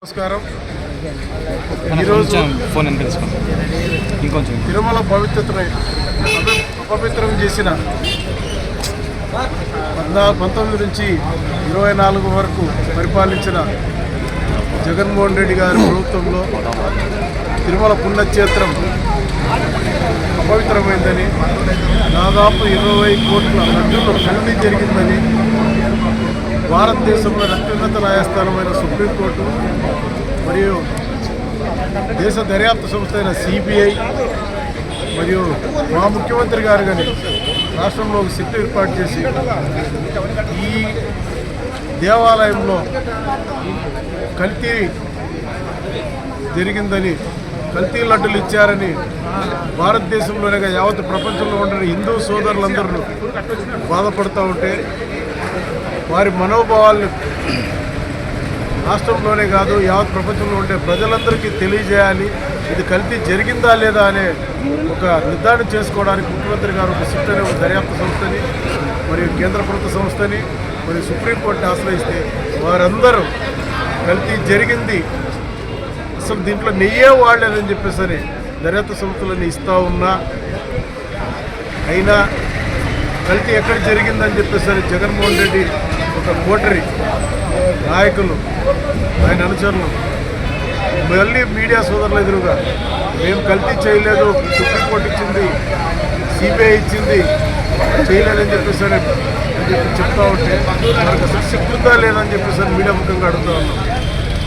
నమస్కారం. ఈరోజు తిరుమల పవిత్రతను అపవిత్రం చేసిన 19 నుంచి 24 వరకు పరిపాలించిన జగన్మోహన్ రెడ్డి గారి ప్రభుత్వంలో తిరుమల పుణ్యక్షేత్రం అపవిత్రమైందని, దాదాపు 20 కోట్ల లడ్డూలు కల్తీ జరిగిందని భారతదేశంలో అత్యున్నత న్యాయస్థానమైన సుప్రీంకోర్టు మరియు దేశ దర్యాప్తు సంస్థ అయిన సిబిఐ మరియు మా ముఖ్యమంత్రి గారు కానీ రాష్ట్రంలో ఒక సిట్ ఏర్పాటు చేసి ఈ దేవాలయంలో కల్తీ జరిగిందని, కల్తీ లడ్డులు ఇచ్చారని భారతదేశంలోనే యావత్ ప్రపంచంలో ఉండే హిందూ సోదరులందరూ బాధపడుతూ ఉంటే వారి మనోభావాలను రాష్ట్రంలోనే కాదు యావత్ ప్రపంచంలో ఉండే ప్రజలందరికీ తెలియజేయాలి. ఇది కల్తీ జరిగిందా లేదా అనే ఒక నిర్ధారణ చేసుకోవడానికి ముఖ్యమంత్రి గారు ఒక సిట్ అనే ఒక దర్యాప్తు సంస్థని మరియు కేంద్ర ప్రభుత్వ సంస్థని మరియు సుప్రీంకోర్టుని ఆశ్రయిస్తే వారందరూ కల్తీ జరిగింది, అసలు దీంట్లో నెయ్యే వాడలేదని చెప్పేసరి దర్యాప్తు సంస్థలని ఇస్తూ ఉన్నా అయినా కల్తీ ఎక్కడ జరిగిందని చెప్పేసరి జగన్మోహన్ రెడ్డి ఒక కోటరి నాయకులు ఆయన అనుచరులు మళ్ళీ మీడియా సోదరులు ఎదురుగా మేము కల్తీ చేయలేదు, సుప్రీంకోర్టు ఇచ్చింది, సిబిఐ ఇచ్చింది, చేయలేదని చెప్పేసరి చెప్తా ఉంటే మనకు అసలు సిగ్గుందా లేదని చెప్పేసరి మీడియా ముఖ్యంగా అడుగుతూ ఉన్నాం.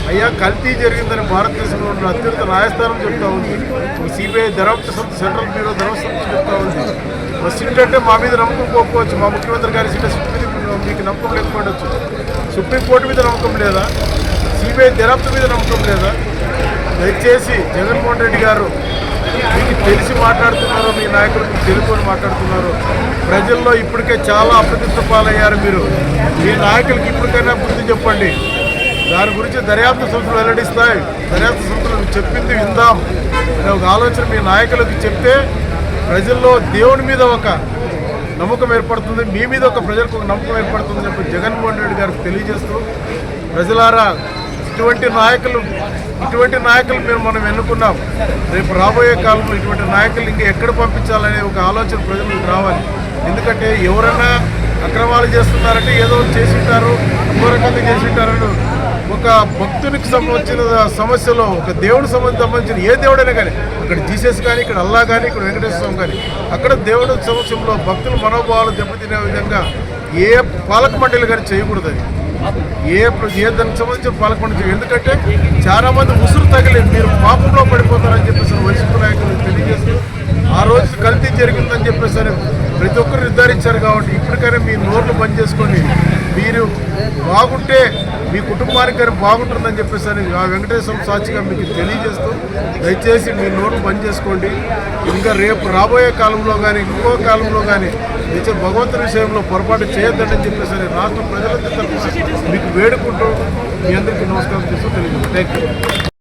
అయ్యా, కల్తీ జరిగిందని భారతదేశంలో ఉన్న అత్యున్నత న్యాయస్థానం చెప్తా ఉంది, సిబిఐ దర్యాప్తు సంస్థ సెంట్రల్ బ్యూరో దర్యాప్తు సంస్థ చెప్తా ఉంది. మా సిట్ అంటే మా మీద నమ్మకం పోకపోవచ్చు, మా ముఖ్యమంత్రి గారి సిట్ మీద మీకు నమ్మకం లేకపోవచ్చు, సుప్రీంకోర్టు మీద నమ్మకం లేదా, సిబిఐ దర్యాప్తు మీద నమ్మకం లేదా? దయచేసి జగన్మోహన్ రెడ్డి గారు మీకు తెలిసి మాట్లాడుతున్నారు, మీ నాయకులు మీకు తెలుసుకొని మాట్లాడుతున్నారు. ప్రజల్లో ఇప్పటికే చాలా అప్రతిష్ట పాలయ్యారు మీరు. మీ నాయకులకి ఇప్పటికైనా బుద్ధి చెప్పండి. దాని గురించి దర్యాప్తు సంస్థలు వెల్లడిస్తాయి. దర్యాప్తు సంస్థలు చెప్పింది విందాం అనే ఒక ఆలోచన మీ నాయకులకు చెప్తే ప్రజల్లో దేవుని మీద ఒక నమ్మకం ఏర్పడుతుంది, మీ మీద ఒక ప్రజలకు ఒక నమ్మకం ఏర్పడుతుందని చెప్పి జగన్మోహన్ రెడ్డి గారికి తెలియజేస్తూ, ప్రజలారా ఇటువంటి నాయకులు మనం ఎన్నుకున్నాం. రేపు రాబోయే కాలంలో ఇటువంటి నాయకులు ఇంకా ఎక్కడ పంపించాలనే ఒక ఆలోచన ప్రజలకు రావాలి. ఎందుకంటే ఎవరైనా అక్రమాలు చేస్తున్నారంటే ఏదో చేసింటారు, ఇంకో రకంగా చేసింటారని ఒక భక్తునికి సంబంధించిన సమస్యలో ఒక దేవుడికి సంబంధించిన ఏ దేవుడైనా కానీ, అక్కడ జీసస్ కానీ, ఇక్కడ అల్లా కానీ, ఇక్కడ వెంకటేశ్వర స్వామి కానీ, అక్కడ దేవుడి సమస్యలో భక్తుల మనోభావాలు దెబ్బతినే విధంగా ఏ పాలక మండలి కానీ చేయకూడదు. అది ఏ దానికి సంబంధించిన పాలక మండలి. ఎందుకంటే చాలామంది ఉసురు తగిలి మీరు పాపంలో పడిపోతారని చెప్పేసి వైసీపీ నాయకులు తెలియజేస్తూ, ఆ రోజు కల్తీ జరిగిందని చెప్పేసి ప్రతి ఒక్కరు నిర్ధారించారు. కాబట్టి ఇప్పటికైనా మీ నోర్లు బంద్ చేసుకొని మీరు బాగుంటే మీ కుటుంబానికి కానీ బాగుంటుందని చెప్పేసి ఆ వెంకటేశ్వర సాక్షిగా మీకు తెలియజేస్తూ, దయచేసి మీ నోరు బంద్ చేసుకోండి. ఇంకా రేపు రాబోయే కాలంలో కానీ ఇంకో కాలంలో కానీ భగవంతుని విషయంలో పొరపాటు చేయొద్దని చెప్పేసి రాష్ట్ర ప్రజలందరూ మీకు వేడుకుంటూ మీ అందరికీ నమస్కారం చేస్తూ తెలియజేస్తాను. Thank you.